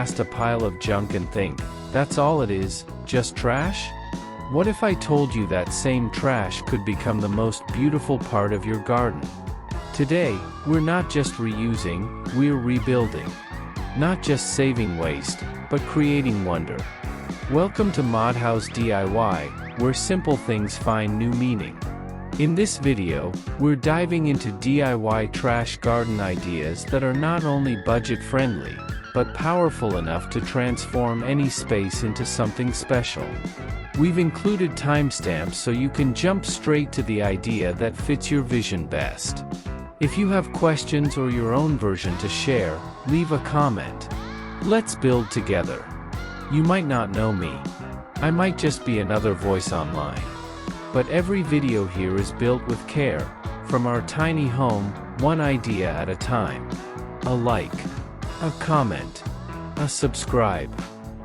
past a pile of junk and think, that's all it is, just trash? What if I told you that same trash could become the most beautiful part of your garden? Today, we're not just reusing, we're rebuilding. Not just saving waste, but creating wonder. Welcome to Modhouse DIY, where simple things find new meaning. In this video, we're diving into DIY trash garden ideas that are not only budget-friendly, but powerful enough to transform any space into something special. We've included timestamps so you can jump straight to the idea that fits your vision best. If you have questions or your own version to share, leave a comment. Let's build together. You might not know me. I might just be another voice online. But every video here is built with care, from our tiny home, one idea at a time. A like, a comment, a subscribe.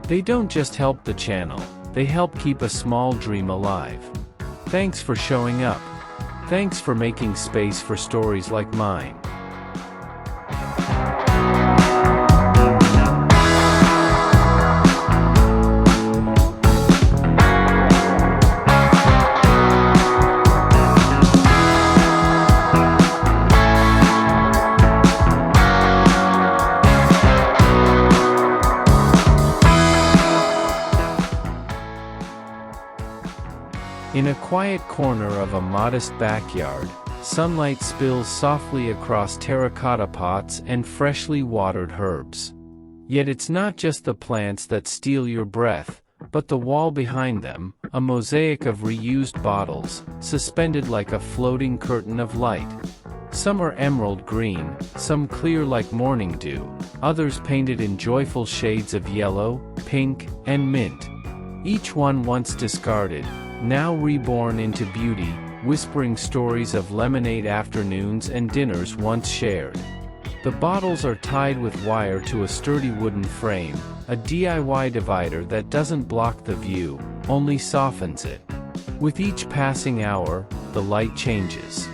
They don't just help the channel, they help keep a small dream alive. Thanks for showing up. Thanks for making space for stories like mine. In a quiet corner of a modest backyard, sunlight spills softly across terracotta pots and freshly watered herbs. Yet it's not just the plants that steal your breath, but the wall behind them, a mosaic of reused bottles, suspended like a floating curtain of light. Some are emerald green, some clear like morning dew, others painted in joyful shades of yellow, pink, and mint. Each one once discarded, now reborn into beauty, whispering stories of lemonade afternoons and dinners once shared. The bottles are tied with wire to a sturdy wooden frame, a DIY divider that doesn't block the view, only softens it. With each passing hour, the light changes.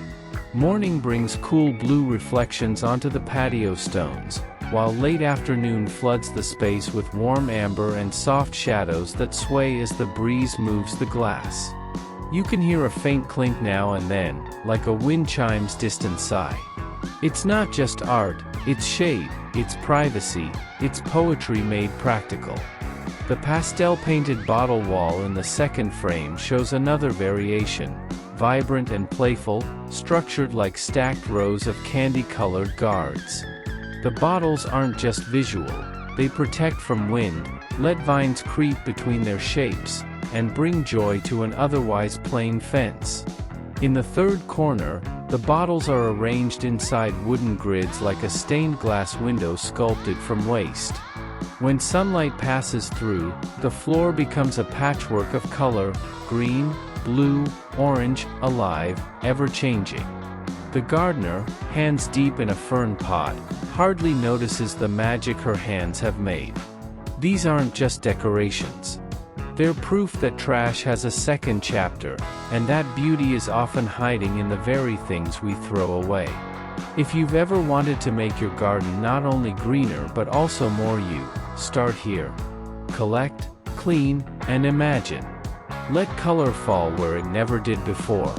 Morning brings cool blue reflections onto the patio stones, while late afternoon floods the space with warm amber and soft shadows that sway as the breeze moves the glass. You can hear a faint clink now and then, like a wind chime's distant sigh. It's not just art, it's shade, it's privacy, it's poetry made practical. The pastel-painted bottle wall in the second frame shows another variation, vibrant and playful, structured like stacked rows of candy-colored guards. The bottles aren't just visual, they protect from wind, let vines creep between their shapes, and bring joy to an otherwise plain fence. In the third corner, the bottles are arranged inside wooden grids like a stained glass window sculpted from waste. When sunlight passes through, the floor becomes a patchwork of color, green, blue, orange, alive, ever-changing. The gardener, hands deep in a fern pot, hardly notices the magic her hands have made. These aren't just decorations. They're proof that trash has a second chapter, and that beauty is often hiding in the very things we throw away. If you've ever wanted to make your garden not only greener but also more you, start here. Collect, clean, and imagine. Let color fall where it never did before.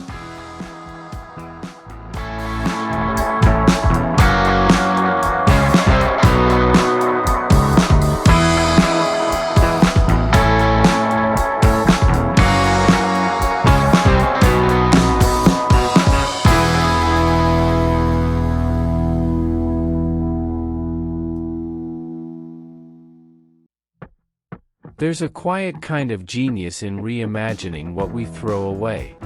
There's a quiet kind of genius in reimagining what we throw away.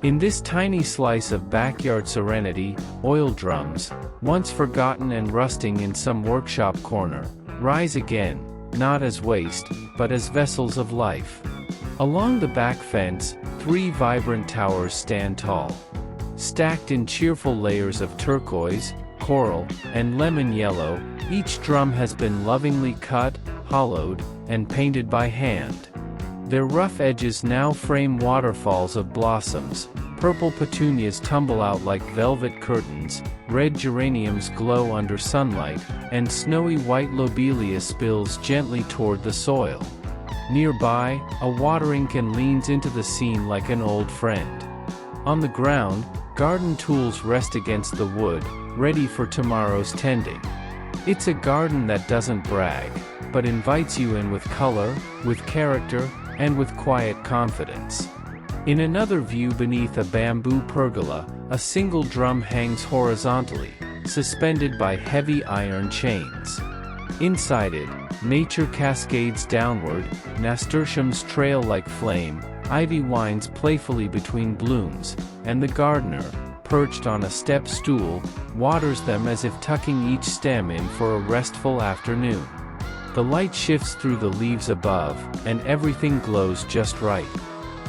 In this tiny slice of backyard serenity, oil drums, once forgotten and rusting in some workshop corner, rise again, not as waste, but as vessels of life. Along the back fence, 3 vibrant towers stand tall. Stacked in cheerful layers of turquoise, coral, and lemon yellow, each drum has been lovingly cut, hollowed, and painted by hand. Their rough edges now frame waterfalls of blossoms, Purple petunias tumble out like velvet curtains, red geraniums glow under sunlight, and snowy white lobelia spills gently toward the soil. Nearby, a watering can leans into the scene like an old friend. On the ground, garden tools rest against the wood, ready for tomorrow's tending. It's a garden that doesn't brag, but invites you in with color, with character, and with quiet confidence. In another view beneath a bamboo pergola, a single drum hangs horizontally, suspended by heavy iron chains. Inside it, nature cascades downward, nasturtiums trail like flame, ivy winds playfully between blooms, and the gardener, perched on a step stool, waters them as if tucking each stem in for a restful afternoon. The light shifts through the leaves above, and everything glows just right.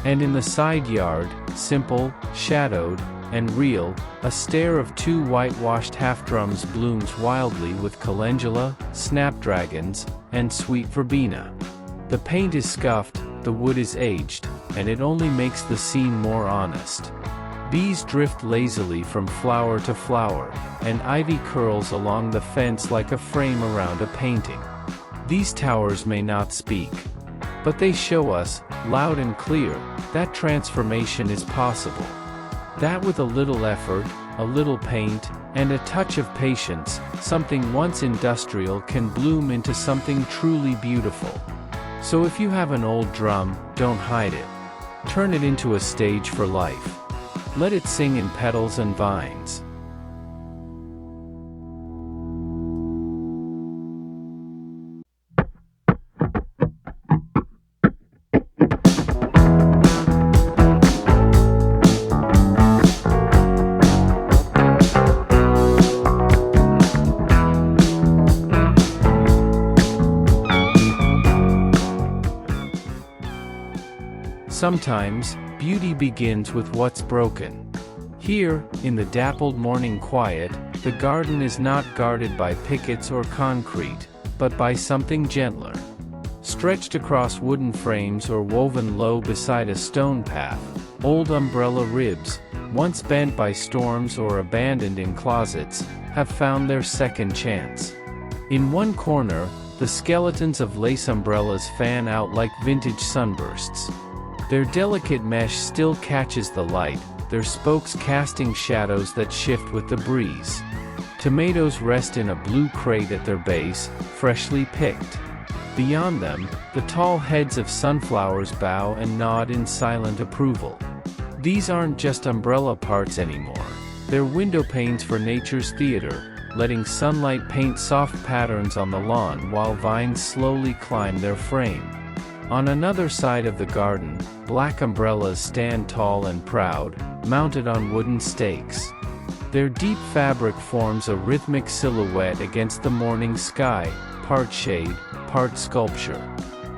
And in the side yard, simple, shadowed, and real, a stare of two whitewashed half-drums blooms wildly with calendula, snapdragons, and sweet verbena. The paint is scuffed, the wood is aged, and it only makes the scene more honest. Bees drift lazily from flower to flower, and ivy curls along the fence like a frame around a painting. These towers may not speak, but they show us, loud and clear, that transformation is possible. That with a little effort, a little paint, and a touch of patience, something once industrial can bloom into something truly beautiful. So if you have an old drum, don't hide it. Turn it into a stage for life. Let it sing in petals and vines. Sometimes, beauty begins with what's broken. Here, in the dappled morning quiet, the garden is not guarded by pickets or concrete, but by something gentler. Stretched across wooden frames or woven low beside a stone path, old umbrella ribs, once bent by storms or abandoned in closets, have found their second chance. In one corner, the skeletons of lace umbrellas fan out like vintage sunbursts. Their delicate mesh still catches the light, their spokes casting shadows that shift with the breeze. Tomatoes rest in a blue crate at their base, freshly picked. Beyond them, the tall heads of sunflowers bow and nod in silent approval. These aren't just umbrella parts anymore. They're window panes for nature's theater, letting sunlight paint soft patterns on the lawn while vines slowly climb their frame. On another side of the garden, black umbrellas stand tall and proud, mounted on wooden stakes. Their deep fabric forms a rhythmic silhouette against the morning sky, part shade, part sculpture.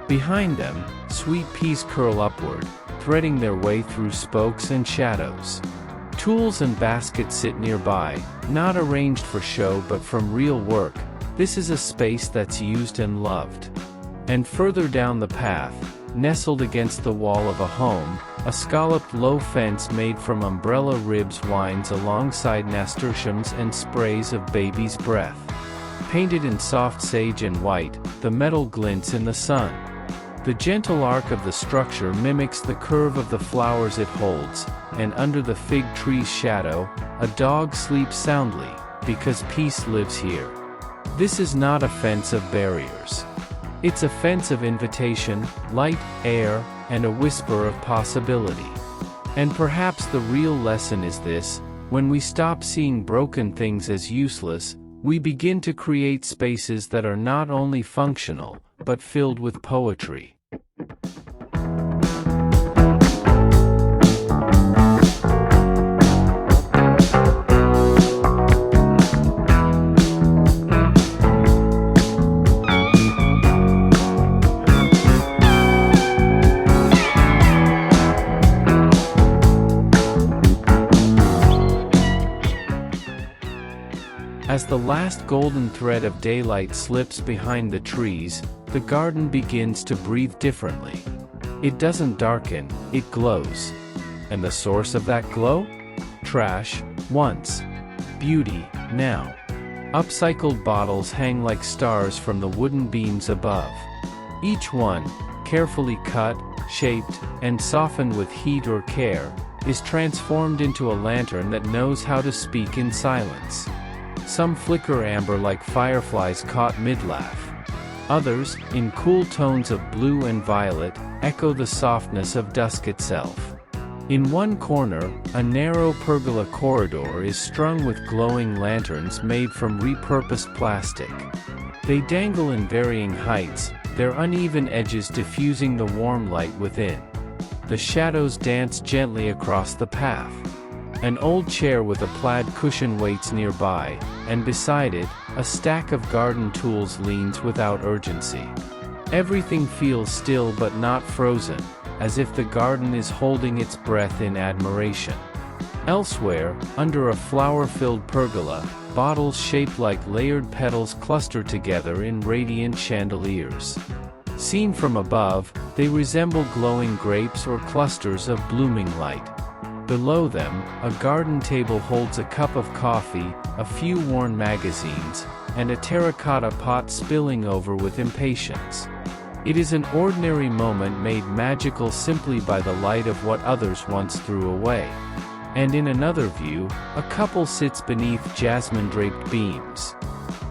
Behind them, sweet peas curl upward, threading their way through spokes and shadows. Tools and baskets sit nearby, not arranged for show but from real work. This is a space that's used and loved. And further down the path, nestled against the wall of a home, a scalloped low fence made from umbrella ribs winds alongside nasturtiums and sprays of baby's breath. Painted in soft sage and white, the metal glints in the sun. The gentle arc of the structure mimics the curve of the flowers it holds, and under the fig tree's shadow, a dog sleeps soundly, because peace lives here. This is not a fence of barriers. It's a fence of invitation, light, air, and a whisper of possibility. And perhaps the real lesson is this: when we stop seeing broken things as useless, we begin to create spaces that are not only functional, but filled with poetry. As the last golden thread of daylight slips behind the trees, the garden begins to breathe differently. It doesn't darken, it glows. And the source of that glow? Trash, once. Beauty, now. Upcycled bottles hang like stars from the wooden beams above. Each one, carefully cut, shaped, and softened with heat or care, is transformed into a lantern that knows how to speak in silence. Some flicker amber like fireflies caught mid-laugh. Others, in cool tones of blue and violet, echo the softness of dusk itself. In one corner, a narrow pergola corridor is strung with glowing lanterns made from repurposed plastic. They dangle in varying heights, their uneven edges diffusing the warm light within. The shadows dance gently across the path. An old chair with a plaid cushion waits nearby, and beside it, a stack of garden tools leans without urgency. Everything feels still but not frozen, as if the garden is holding its breath in admiration. Elsewhere, under a flower-filled pergola, bottles shaped like layered petals cluster together in radiant chandeliers. Seen from above, they resemble glowing grapes or clusters of blooming light. Below them, a garden table holds a cup of coffee, a few worn magazines, and a terracotta pot spilling over with impatience. It is an ordinary moment made magical simply by the light of what others once threw away. And in another view, a couple sits beneath jasmine-draped beams.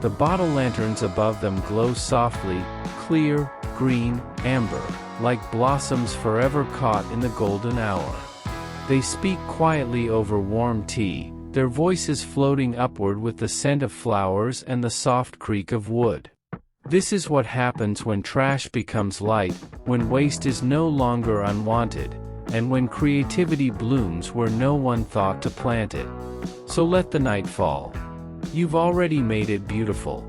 The bottle lanterns above them glow softly, clear, green, amber, like blossoms forever caught in the golden hour. They speak quietly over warm tea, their voices floating upward with the scent of flowers and the soft creak of wood. This is what happens when trash becomes light, when waste is no longer unwanted, and when creativity blooms where no one thought to plant it. So let the night fall. You've already made it beautiful.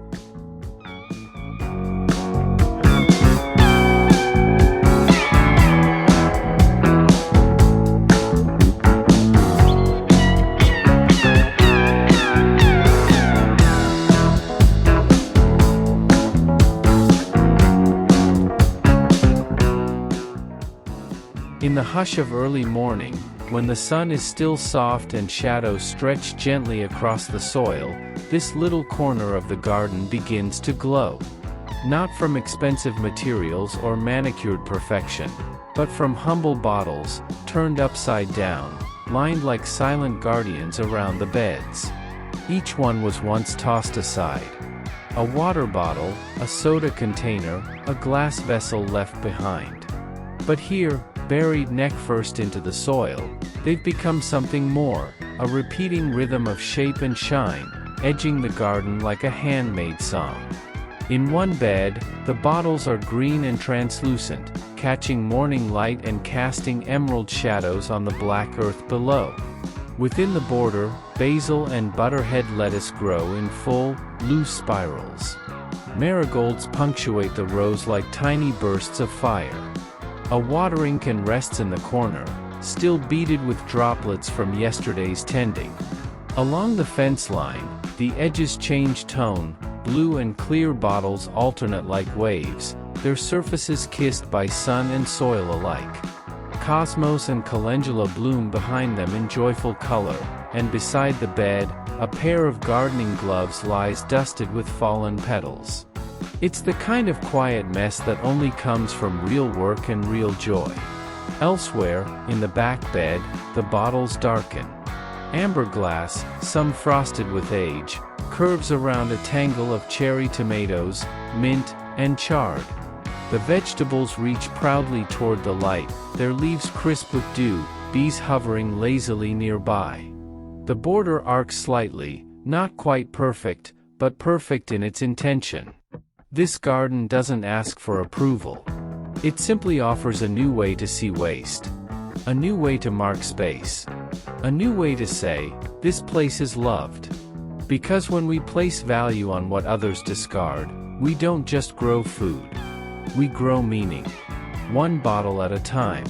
In the hush of early morning, when the sun is still soft and shadows stretch gently across the soil, this little corner of the garden begins to glow. Not from expensive materials or manicured perfection, but from humble bottles, turned upside down, lined like silent guardians around the beds. Each one was once tossed aside. A water bottle, a soda container, a glass vessel left behind. But here, buried neck-first into the soil, they've become something more, a repeating rhythm of shape and shine, edging the garden like a handmade song. In one bed, the bottles are green and translucent, catching morning light and casting emerald shadows on the black earth below. Within the border, basil and butterhead lettuce grow in full, loose spirals. Marigolds punctuate the rows like tiny bursts of fire. A watering can rests in the corner, still beaded with droplets from yesterday's tending. Along the fence line, the edges change tone, blue and clear bottles alternate like waves, their surfaces kissed by sun and soil alike. Cosmos and calendula bloom behind them in joyful color, and beside the bed, a pair of gardening gloves lies dusted with fallen petals. It's the kind of quiet mess that only comes from real work and real joy. Elsewhere, in the back bed, the bottles darken. Amber glass, some frosted with age, curves around a tangle of cherry tomatoes, mint, and chard. The vegetables reach proudly toward the light, their leaves crisp with dew, bees hovering lazily nearby. The border arcs slightly, not quite perfect, but perfect in its intention. This garden doesn't ask for approval. It simply offers a new way to see waste. A new way to mark space. A new way to say, this place is loved. Because when we place value on what others discard, we don't just grow food. We grow meaning. One bottle at a time.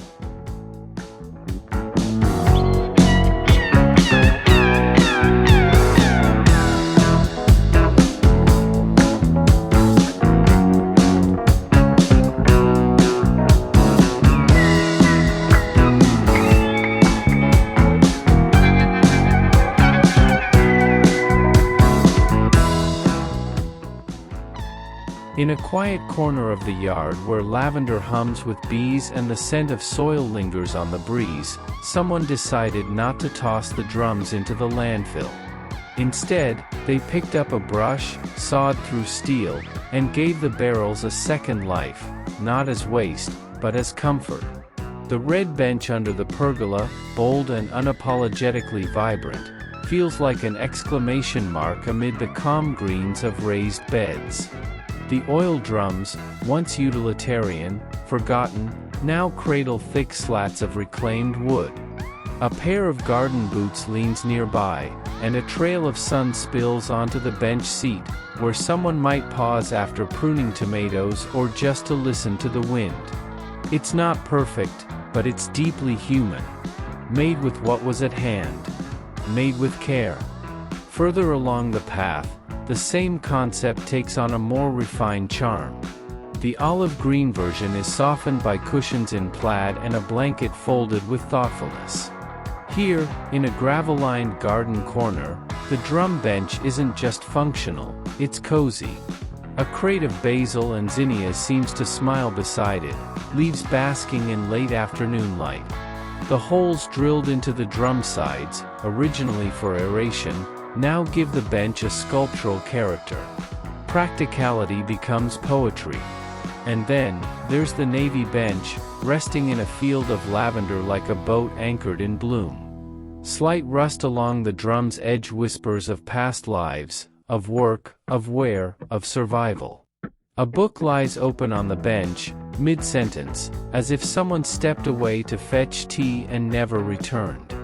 In a quiet corner of the yard where lavender hums with bees and the scent of soil lingers on the breeze, someone decided not to toss the drums into the landfill. Instead, they picked up a brush, sawed through steel, and gave the barrels a second life, not as waste, but as comfort. The red bench under the pergola, bold and unapologetically vibrant, feels like an exclamation mark amid the calm greens of raised beds. The oil drums, once utilitarian, forgotten, now cradle thick slats of reclaimed wood. A pair of garden boots leans nearby, and a trail of sun spills onto the bench seat, where someone might pause after pruning tomatoes or just to listen to the wind. It's not perfect, but it's deeply human. Made with what was at hand. Made with care. Further along the path, the same concept takes on a more refined charm. The olive green version is softened by cushions in plaid and a blanket folded with thoughtfulness. Here, in a gravel-lined garden corner, the drum bench isn't just functional, it's cozy. A crate of basil and zinnias seems to smile beside it, leaves basking in late afternoon light. The holes drilled into the drum sides, originally for aeration, now give the bench a sculptural character. Practicality becomes poetry. And then, there's the navy bench, resting in a field of lavender like a boat anchored in bloom. Slight rust along the drum's edge whispers of past lives, of work, of wear, of survival. A book lies open on the bench, mid-sentence, as if someone stepped away to fetch tea and never returned.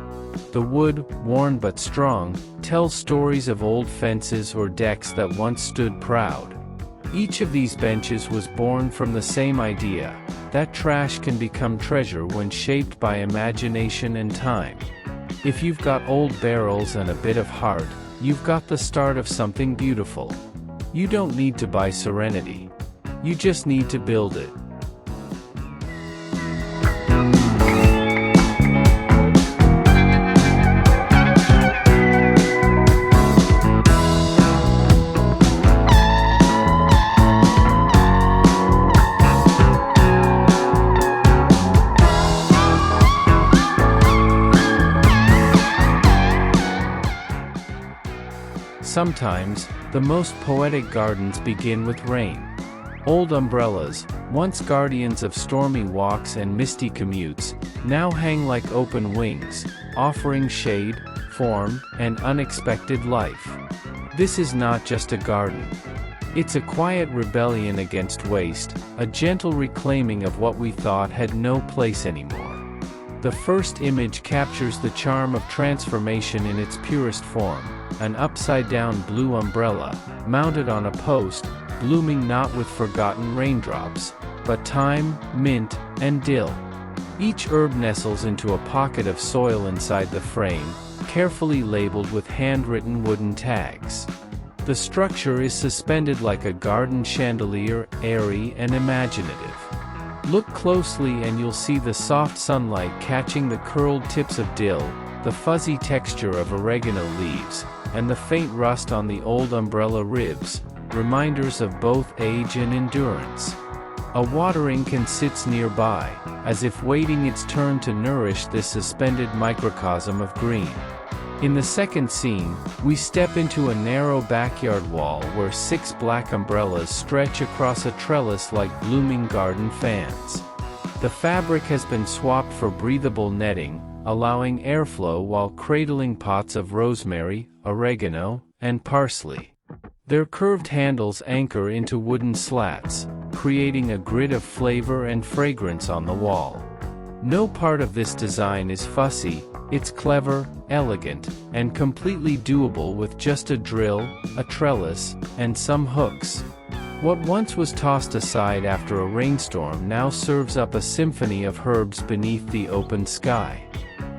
The wood, worn but strong, tells stories of old fences or decks that once stood proud. Each of these benches was born from the same idea, that trash can become treasure when shaped by imagination and time. If you've got old barrels and a bit of heart, you've got the start of something beautiful. You don't need to buy serenity. You just need to build it. Sometimes, the most poetic gardens begin with rain. Old umbrellas, once guardians of stormy walks and misty commutes, now hang like open wings, offering shade, form, and unexpected life. This is not just a garden. It's a quiet rebellion against waste, a gentle reclaiming of what we thought had no place anymore. The first image captures the charm of transformation in its purest form. An upside-down blue umbrella, mounted on a post, blooming not with forgotten raindrops, but thyme, mint, and dill. Each herb nestles into a pocket of soil inside the frame, carefully labeled with handwritten wooden tags. The structure is suspended like a garden chandelier, airy and imaginative. Look closely and you'll see the soft sunlight catching the curled tips of dill, the fuzzy texture of oregano leaves, and the faint rust on the old umbrella ribs, reminders of both age and endurance. A watering can sits nearby, as if waiting its turn to nourish this suspended microcosm of green. In the second scene, we step into a narrow backyard wall where 6 black umbrellas stretch across a trellis like blooming garden fans. The fabric has been swapped for breathable netting, allowing airflow while cradling pots of rosemary, oregano, and parsley. Their curved handles anchor into wooden slats, creating a grid of flavor and fragrance on the wall. No part of this design is fussy, it's clever, elegant, and completely doable with just a drill, a trellis, and some hooks. What once was tossed aside after a rainstorm now serves up a symphony of herbs beneath the open sky.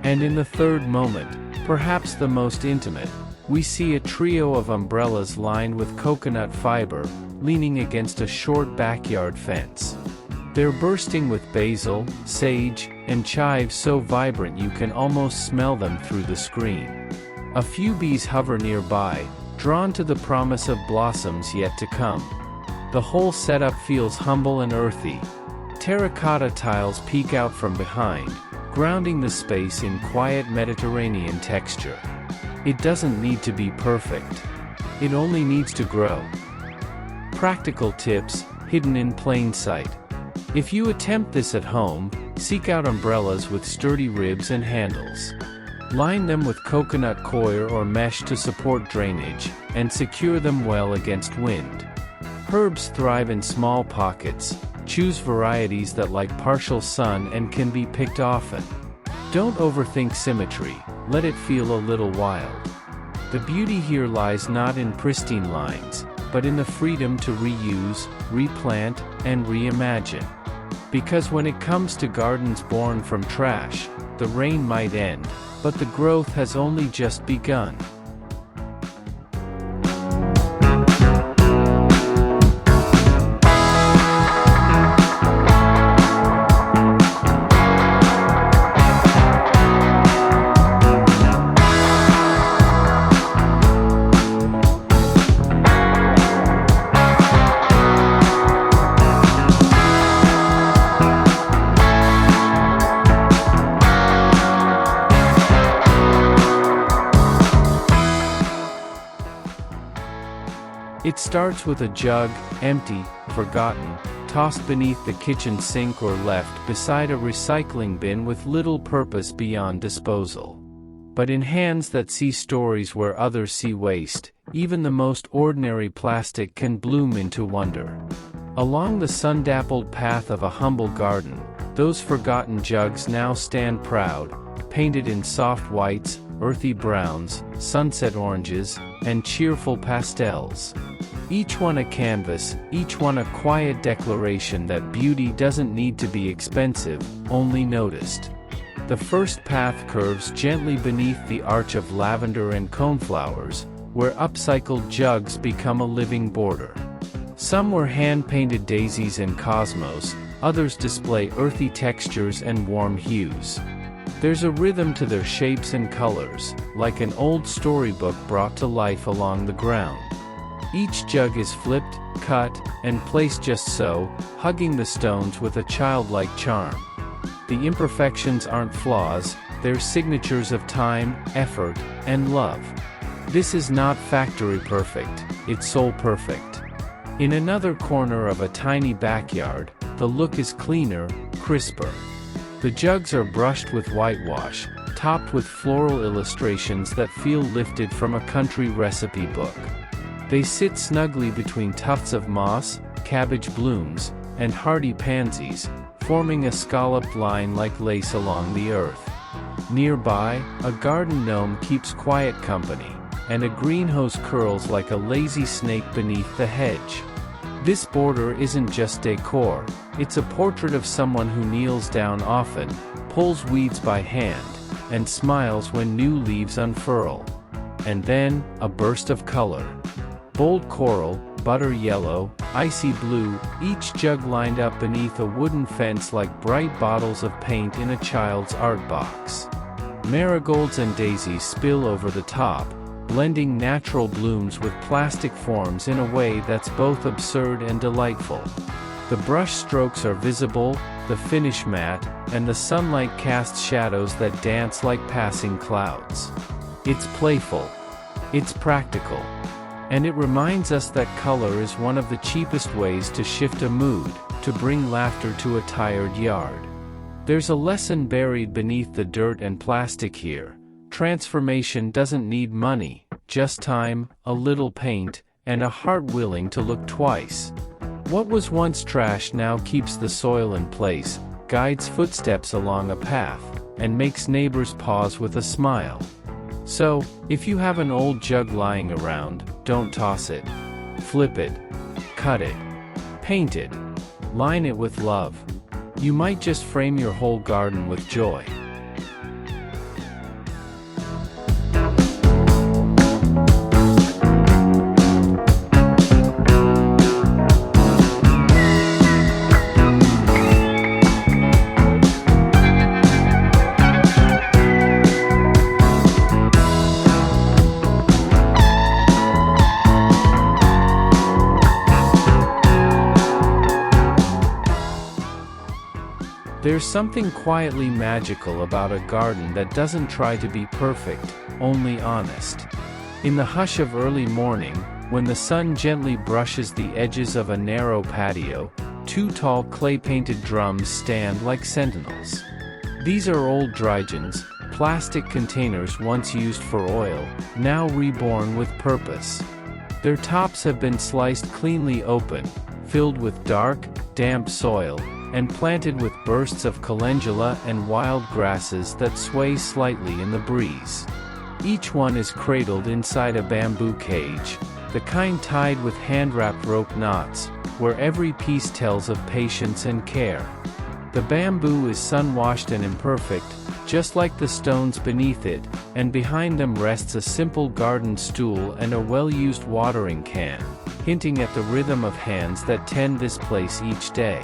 And in the third moment, perhaps the most intimate, we see a trio of umbrellas lined with coconut fiber, leaning against a short backyard fence. They're bursting with basil, sage, and chives so vibrant you can almost smell them through the screen. A few bees hover nearby, drawn to the promise of blossoms yet to come. The whole setup feels humble and earthy. Terracotta tiles peek out from behind, grounding the space in quiet Mediterranean texture. It doesn't need to be perfect. It only needs to grow. Practical tips, hidden in plain sight. If you attempt this at home, seek out umbrellas with sturdy ribs and handles. Line them with coconut coir or mesh to support drainage, and secure them well against wind. Herbs thrive in small pockets. Choose varieties that like partial sun and can be picked often. Don't overthink symmetry, let it feel a little wild. The beauty here lies not in pristine lines, but in the freedom to reuse, replant, and reimagine. Because when it comes to gardens born from trash, the rain might end, but the growth has only just begun. It starts with a jug, empty, forgotten, tossed beneath the kitchen sink or left beside a recycling bin with little purpose beyond disposal. But in hands that see stories where others see waste, even the most ordinary plastic can bloom into wonder. Along the sun-dappled path of a humble garden, those forgotten jugs now stand proud, painted in soft whites, earthy browns, sunset oranges, and cheerful pastels. Each one a canvas, each one a quiet declaration that beauty doesn't need to be expensive, only noticed. The first path curves gently beneath the arch of lavender and coneflowers, where upcycled jugs become a living border. Some were hand-painted daisies and cosmos, others display earthy textures and warm hues. There's a rhythm to their shapes and colors, like an old storybook brought to life along the ground. Each jug is flipped, cut, and placed just so, hugging the stones with a childlike charm. The imperfections aren't flaws, they're signatures of time, effort, and love. This is not factory perfect, it's soul perfect. In another corner of a tiny backyard, the look is cleaner, crisper. The jugs are brushed with whitewash, topped with floral illustrations that feel lifted from a country recipe book. They sit snugly between tufts of moss, cabbage blooms, and hardy pansies, forming a scalloped line like lace along the earth. Nearby, a garden gnome keeps quiet company, and a greenhouse curls like a lazy snake beneath the hedge. This border isn't just decor, it's a portrait of someone who kneels down often, pulls weeds by hand, and smiles when new leaves unfurl. And then, a burst of color. Bold coral, butter yellow, icy blue, each jug lined up beneath a wooden fence like bright bottles of paint in a child's art box. Marigolds and daisies spill over the top, blending natural blooms with plastic forms in a way that's both absurd and delightful. The brush strokes are visible, the finish matte, and the sunlight casts shadows that dance like passing clouds. It's playful. It's practical. And it reminds us that color is one of the cheapest ways to shift a mood, to bring laughter to a tired yard. There's a lesson buried beneath the dirt and plastic here. Transformation doesn't need money, just time, a little paint, and a heart willing to look twice. What was once trash now keeps the soil in place, guides footsteps along a path, and makes neighbors pause with a smile. So, if you have an old jug lying around, don't toss it. Flip it. Cut it. Paint it. Line it with love. You might just frame your whole garden with joy. There's something quietly magical about a garden that doesn't try to be perfect, only honest. In the hush of early morning, when the sun gently brushes the edges of a narrow patio, two tall clay-painted drums stand like sentinels. These are old drygens, plastic containers once used for oil, now reborn with purpose. Their tops have been sliced cleanly open, filled with dark, damp soil, and planted with bursts of calendula and wild grasses that sway slightly in the breeze. Each one is cradled inside a bamboo cage, the kind tied with hand-wrapped rope knots, where every piece tells of patience and care. The bamboo is sun-washed and imperfect, just like the stones beneath it, and behind them rests a simple garden stool and a well-used watering can, hinting at the rhythm of hands that tend this place each day.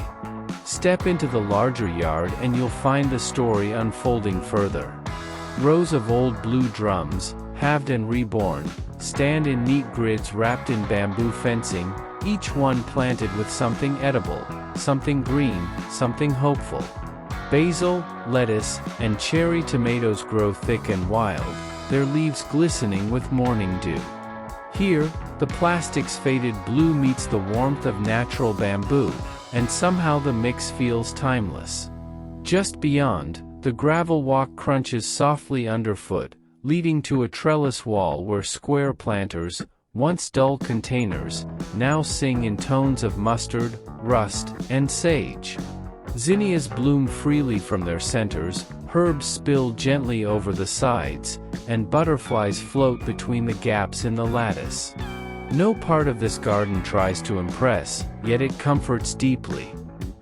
Step into the larger yard and you'll find the story unfolding further. Rows of old blue drums, halved and reborn, stand in neat grids wrapped in bamboo fencing, each one planted with something edible, something green, something hopeful. Basil, lettuce, and cherry tomatoes grow thick and wild, their leaves glistening with morning dew. Here, the plastic's faded blue meets the warmth of natural bamboo, and somehow the mix feels timeless. Just beyond, the gravel walk crunches softly underfoot, leading to a trellis wall where square planters, once dull containers, now sing in tones of mustard, rust, and sage. Zinnias bloom freely from their centers, herbs spill gently over the sides, and butterflies float between the gaps in the lattice. No part of this garden tries to impress, yet it comforts deeply.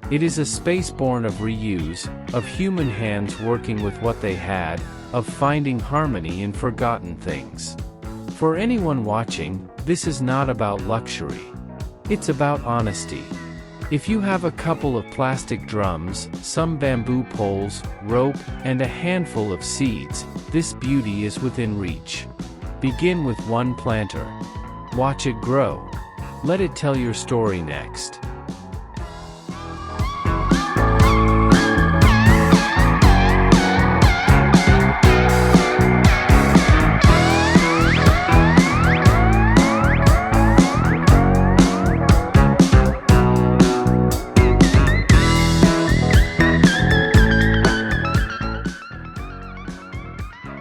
It is a space born of reuse, of human hands working with what they had, of finding harmony in forgotten things. For anyone watching, this is not about luxury. It's about honesty. If you have a couple of plastic drums, some bamboo poles, rope, and a handful of seeds, this beauty is within reach. Begin with one planter. Watch it grow. Let it tell your story next.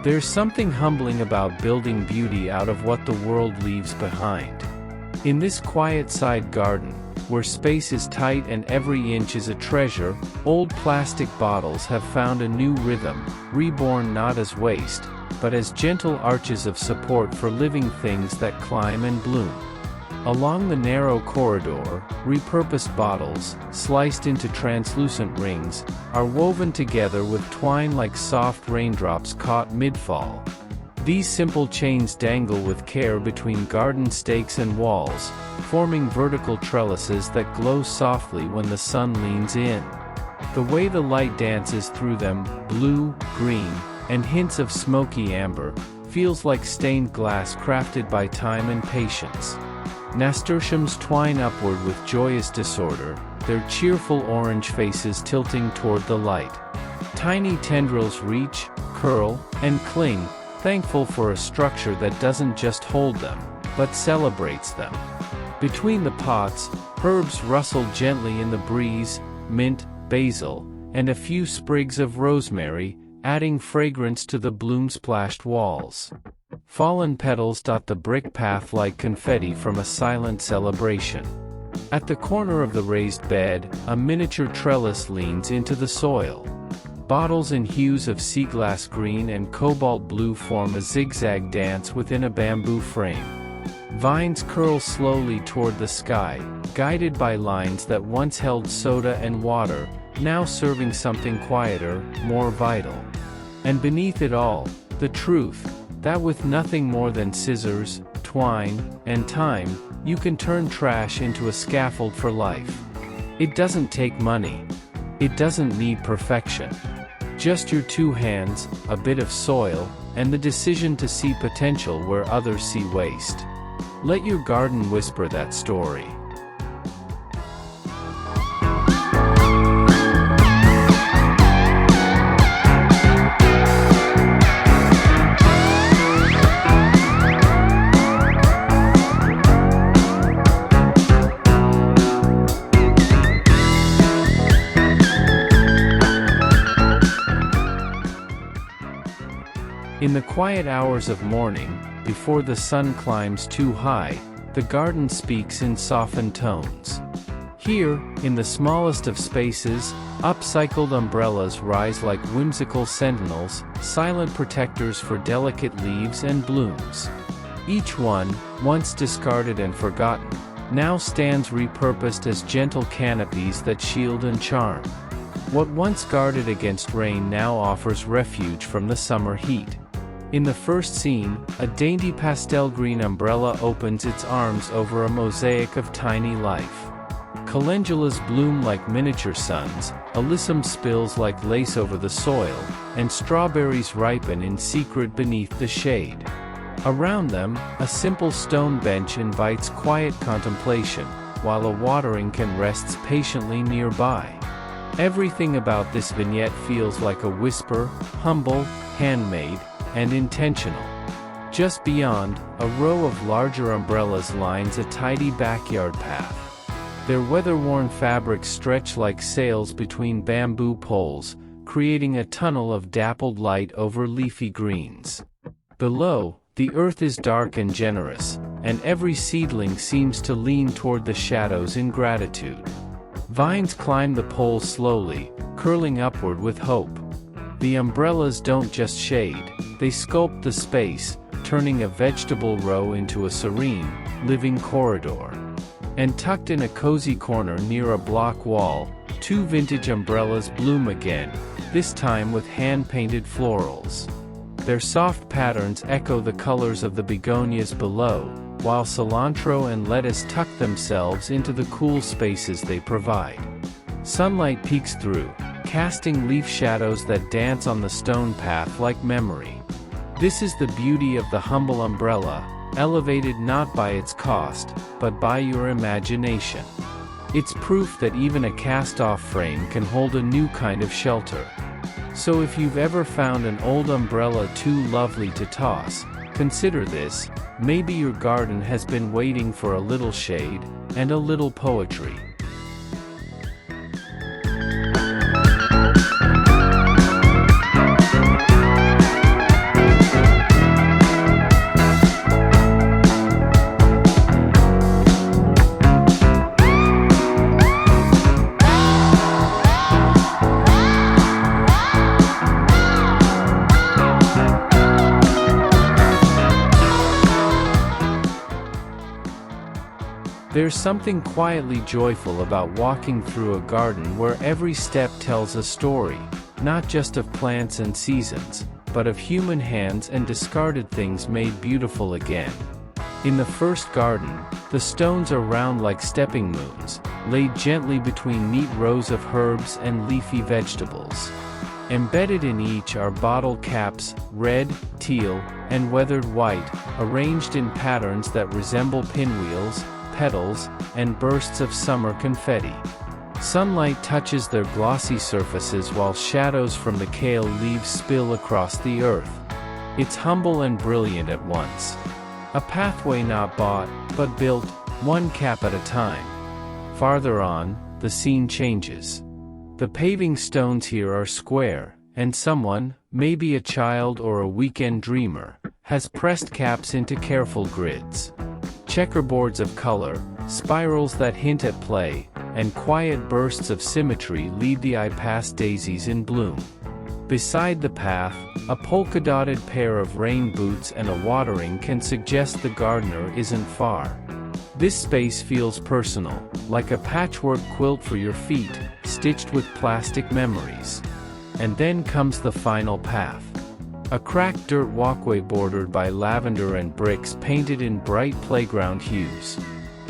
There's something humbling about building beauty out of what the world leaves behind. In this quiet side garden, where space is tight and every inch is a treasure, old plastic bottles have found a new rhythm, reborn not as waste, but as gentle arches of support for living things that climb and bloom. Along the narrow corridor, repurposed bottles, sliced into translucent rings, are woven together with twine like soft raindrops caught mid-fall. These simple chains dangle with care between garden stakes and walls, forming vertical trellises that glow softly when the sun leans in. The way the light dances through them, blue, green, and hints of smoky amber, feels like stained glass crafted by time and patience. Nasturtiums twine upward with joyous disorder, their cheerful orange faces tilting toward the light. Tiny tendrils reach, curl, and cling, thankful for a structure that doesn't just hold them, but celebrates them. Between the pots, herbs rustle gently in the breeze, mint, basil, and a few sprigs of rosemary, adding fragrance to the bloom-splashed walls. Fallen petals dot the brick path like confetti from a silent celebration. At the corner of the raised bed, a miniature trellis leans into the soil. Bottles in hues of sea glass green and cobalt blue form a zigzag dance within a bamboo frame. Vines curl slowly toward the sky, guided by lines that once held soda and water, now serving something quieter, more vital. And beneath it all, the truth, that with nothing more than scissors, twine, and time, you can turn trash into a scaffold for life. It doesn't take money. It doesn't need perfection. Just your two hands, a bit of soil, and the decision to see potential where others see waste. Let your garden whisper that story. In the quiet hours of morning, before the sun climbs too high, the garden speaks in softened tones. Here, in the smallest of spaces, upcycled umbrellas rise like whimsical sentinels, silent protectors for delicate leaves and blooms. Each one, once discarded and forgotten, now stands repurposed as gentle canopies that shield and charm. What once guarded against rain now offers refuge from the summer heat. In the first scene, a dainty pastel green umbrella opens its arms over a mosaic of tiny life. Calendulas bloom like miniature suns, alyssum spills like lace over the soil, and strawberries ripen in secret beneath the shade. Around them, a simple stone bench invites quiet contemplation, while a watering can rests patiently nearby. Everything about this vignette feels like a whisper, humble, handmade, and intentional. Just beyond, a row of larger umbrellas lines a tidy backyard path. Their weather-worn fabrics stretch like sails between bamboo poles, creating a tunnel of dappled light over leafy greens. Below, the earth is dark and generous, and every seedling seems to lean toward the shadows in gratitude. Vines climb the poles slowly, curling upward with hope. The umbrellas don't just shade, they sculpt the space, turning a vegetable row into a serene, living corridor. And tucked in a cozy corner near a block wall, two vintage umbrellas bloom again, this time with hand-painted florals. Their soft patterns echo the colors of the begonias below, while cilantro and lettuce tuck themselves into the cool spaces they provide. Sunlight peeks through, casting leaf shadows that dance on the stone path like memory. This is the beauty of the humble umbrella, elevated not by its cost, but by your imagination. It's proof that even a cast-off frame can hold a new kind of shelter. So if you've ever found an old umbrella too lovely to toss, consider this: maybe your garden has been waiting for a little shade, and a little poetry. There's something quietly joyful about walking through a garden where every step tells a story, not just of plants and seasons, but of human hands and discarded things made beautiful again. In the first garden, the stones are round like stepping moons, laid gently between neat rows of herbs and leafy vegetables. Embedded in each are bottle caps, red, teal, and weathered white, arranged in patterns that resemble pinwheels, petals, and bursts of summer confetti. Sunlight touches their glossy surfaces while shadows from the kale leaves spill across the earth. It's humble and brilliant at once. A pathway not bought, but built, one cap at a time. Farther on, the scene changes. The paving stones here are square, and someone, maybe a child or a weekend dreamer, has pressed caps into careful grids. Checkerboards of color, spirals that hint at play, and quiet bursts of symmetry lead the eye past daisies in bloom. Beside the path, a polka-dotted pair of rain boots and a watering can suggest the gardener isn't far. This space feels personal, like a patchwork quilt for your feet, stitched with plastic memories. And then comes the final path. A cracked dirt walkway bordered by lavender and bricks painted in bright playground hues.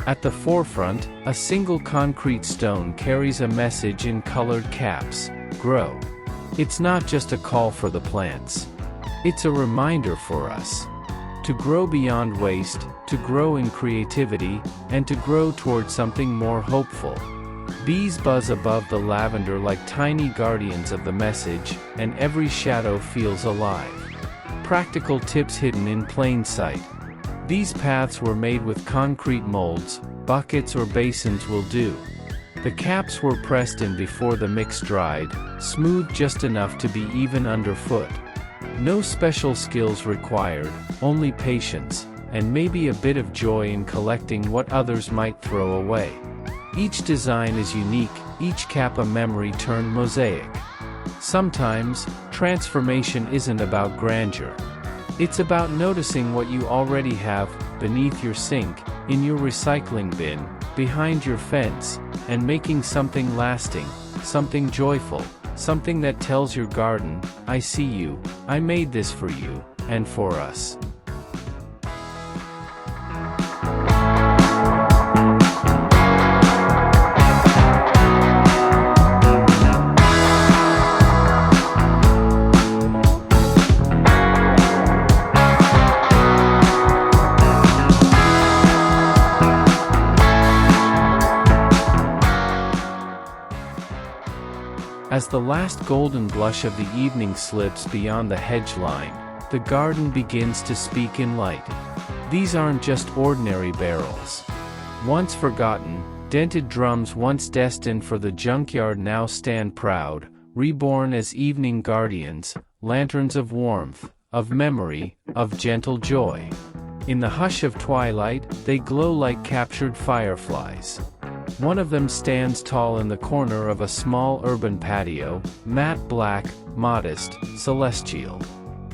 At the forefront, a single concrete stone carries a message in colored caps: grow. It's not just a call for the plants. It's a reminder for us to grow beyond waste, to grow in creativity, and to grow toward something more hopeful. Bees buzz above the lavender like tiny guardians of the message, and every shadow feels alive. Practical tips hidden in plain sight. These paths were made with concrete molds, buckets or basins will do. The caps were pressed in before the mix dried, smooth just enough to be even underfoot. No special skills required, only patience, and maybe a bit of joy in collecting what others might throw away. Each design is unique, each cap a memory turned mosaic. Sometimes, transformation isn't about grandeur. It's about noticing what you already have, beneath your sink, in your recycling bin, behind your fence, and making something lasting, something joyful, something that tells your garden, I see you, I made this for you, and for us. As the last golden blush of the evening slips beyond the hedge line, the garden begins to speak in light. These aren't just ordinary barrels. Once forgotten, dented drums once destined for the junkyard now stand proud, reborn as evening guardians, lanterns of warmth, of memory, of gentle joy. In the hush of twilight, they glow like captured fireflies. One of them stands tall in the corner of a small urban patio, matte black, modest, celestial.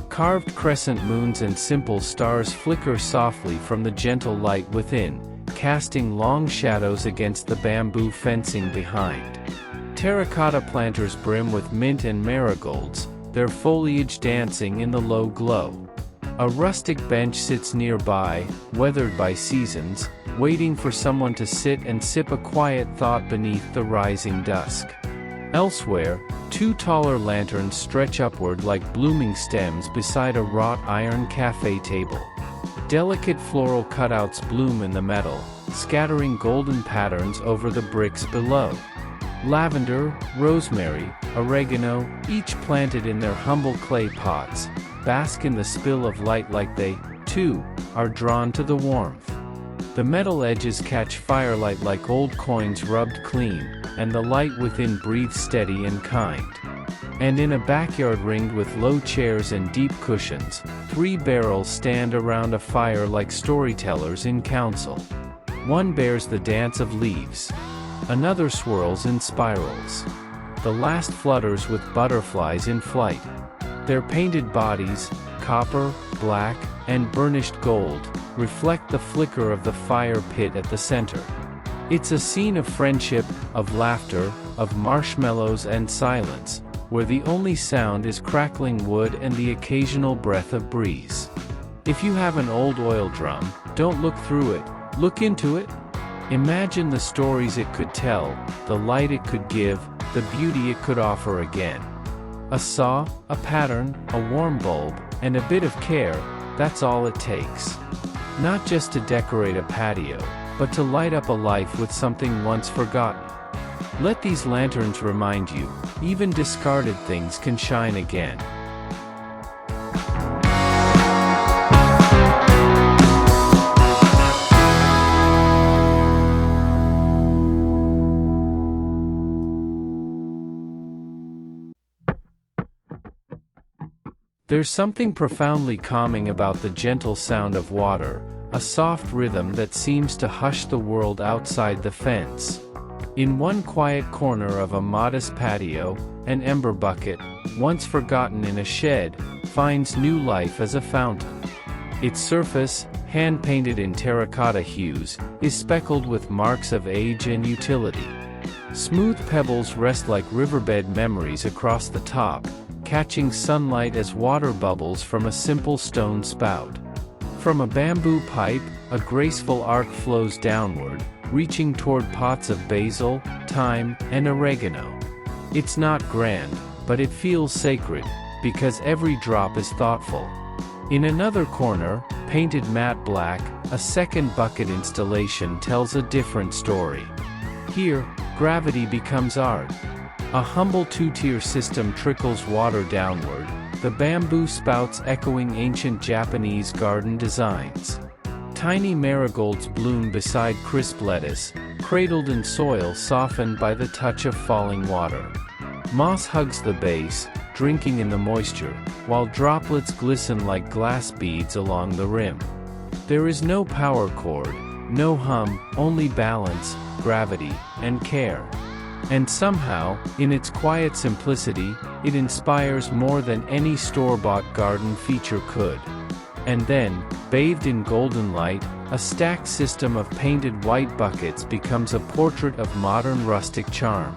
Carved crescent moons and simple stars flicker softly from the gentle light within, casting long shadows against the bamboo fencing behind. Terracotta planters brim with mint and marigolds, their foliage dancing in the low glow. A rustic bench sits nearby, weathered by seasons, waiting for someone to sit and sip a quiet thought beneath the rising dusk. Elsewhere, two taller lanterns stretch upward like blooming stems beside a wrought iron cafe table. Delicate floral cutouts bloom in the metal, scattering golden patterns over the bricks below. Lavender, rosemary, oregano, each planted in their humble clay pots, bask in the spill of light like they, too, are drawn to the warmth. The metal edges catch firelight like old coins rubbed clean, and the light within breathes steady and kind. And in a backyard ringed with low chairs and deep cushions, 3 barrels stand around a fire like storytellers in council. One bears the dance of leaves. Another swirls in spirals. The last flutters with butterflies in flight. Their painted bodies, copper, black, and burnished gold, reflect the flicker of the fire pit at the center. It's a scene of friendship, of laughter, of marshmallows and silence, where the only sound is crackling wood and the occasional breath of breeze. If you have an old oil drum, don't look through it, look into it. Imagine the stories it could tell, the light it could give, the beauty it could offer again. A saw, a pattern, a warm bulb, and a bit of care, that's all it takes. Not just to decorate a patio, but to light up a life with something once forgotten. Let these lanterns remind you, even discarded things can shine again. There's something profoundly calming about the gentle sound of water, a soft rhythm that seems to hush the world outside the fence. In one quiet corner of a modest patio, an ember bucket, once forgotten in a shed, finds new life as a fountain. Its surface, hand-painted in terracotta hues, is speckled with marks of age and utility. Smooth pebbles rest like riverbed memories across the top, catching sunlight as water bubbles from a simple stone spout. From a bamboo pipe, a graceful arc flows downward, reaching toward pots of basil, thyme, and oregano. It's not grand, but it feels sacred, because every drop is thoughtful. In another corner, painted matte black, a second bucket installation tells a different story. Here, gravity becomes art. A humble 2-tier system trickles water downward, the bamboo spouts echoing ancient Japanese garden designs. Tiny marigolds bloom beside crisp lettuce, cradled in soil softened by the touch of falling water. Moss hugs the base, drinking in the moisture, while droplets glisten like glass beads along the rim. There is no power cord, no hum, only balance, gravity, and care. And somehow, in its quiet simplicity, it inspires more than any store-bought garden feature could. And then, bathed in golden light, a stacked system of painted white buckets becomes a portrait of modern rustic charm.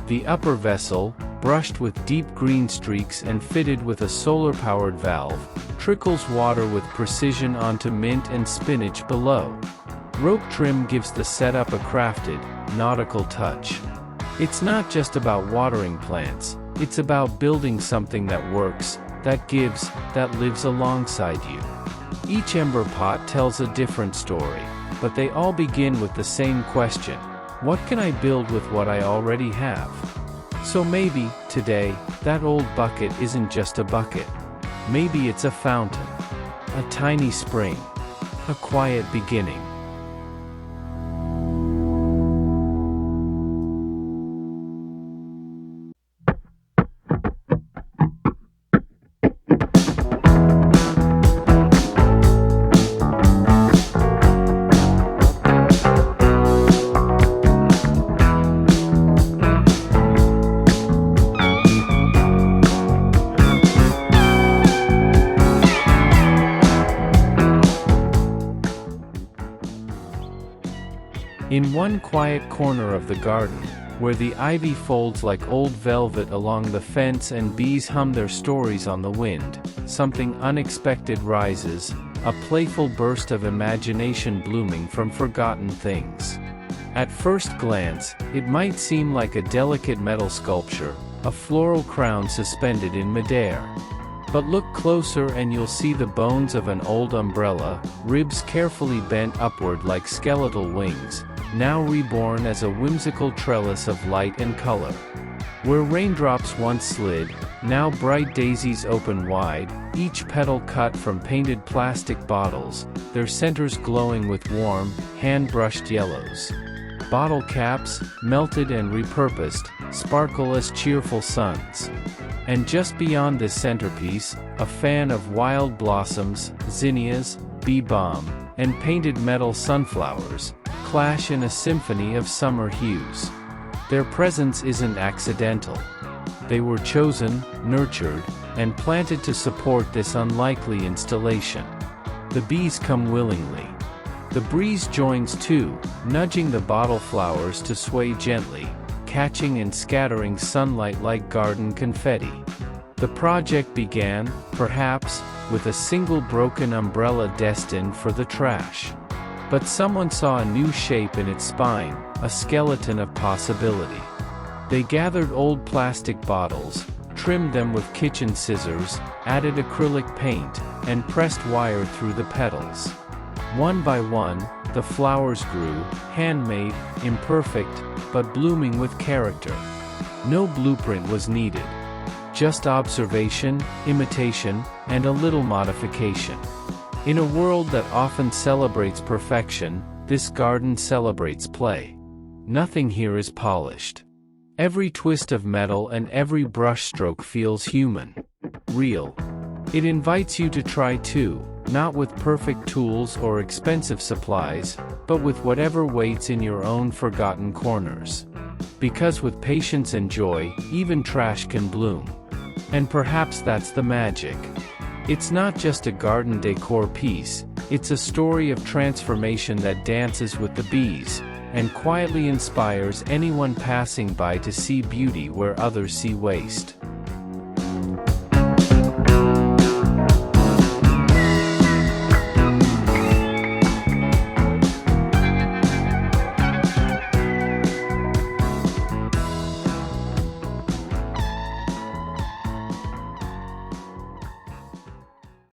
The upper vessel, brushed with deep green streaks and fitted with a solar-powered valve, trickles water with precision onto mint and spinach below. Rope trim gives the setup a crafted, nautical touch. It's not just about watering plants, it's about building something that works, that gives, that lives alongside you. Each ember pot tells a different story, but they all begin with the same question: what can I build with what I already have? So maybe, today, that old bucket isn't just a bucket. Maybe it's a fountain, a tiny spring, a quiet beginning. In one quiet corner of the garden, where the ivy folds like old velvet along the fence and bees hum their stories on the wind, something unexpected rises, a playful burst of imagination blooming from forgotten things. At first glance, it might seem like a delicate metal sculpture, a floral crown suspended in midair. But look closer and you'll see the bones of an old umbrella, ribs carefully bent upward like skeletal wings, now reborn as a whimsical trellis of light and color. Where raindrops once slid, now bright daisies open wide, each petal cut from painted plastic bottles, their centers glowing with warm, hand-brushed yellows. Bottle caps, melted and repurposed, sparkle as cheerful suns. And just beyond this centerpiece, a fan of wild blossoms, zinnias, bee balm, and painted metal sunflowers, clash in a symphony of summer hues. Their presence isn't accidental. They were chosen, nurtured, and planted to support this unlikely installation. The bees come willingly. The breeze joins too, nudging the bottle flowers to sway gently, catching and scattering sunlight like garden confetti. The project began, perhaps, with a single broken umbrella destined for the trash. But someone saw a new shape in its spine, a skeleton of possibility. They gathered old plastic bottles, trimmed them with kitchen scissors, added acrylic paint, and pressed wire through the petals. One by one, the flowers grew, handmade, imperfect, but blooming with character. No blueprint was needed. Just observation, imitation, and a little modification. In a world that often celebrates perfection, this garden celebrates play. Nothing here is polished. Every twist of metal and every brushstroke feels human. Real. It invites you to try too, not with perfect tools or expensive supplies, but with whatever waits in your own forgotten corners. Because with patience and joy, even trash can bloom. And perhaps that's the magic. It's not just a garden decor piece, it's a story of transformation that dances with the bees, and quietly inspires anyone passing by to see beauty where others see waste.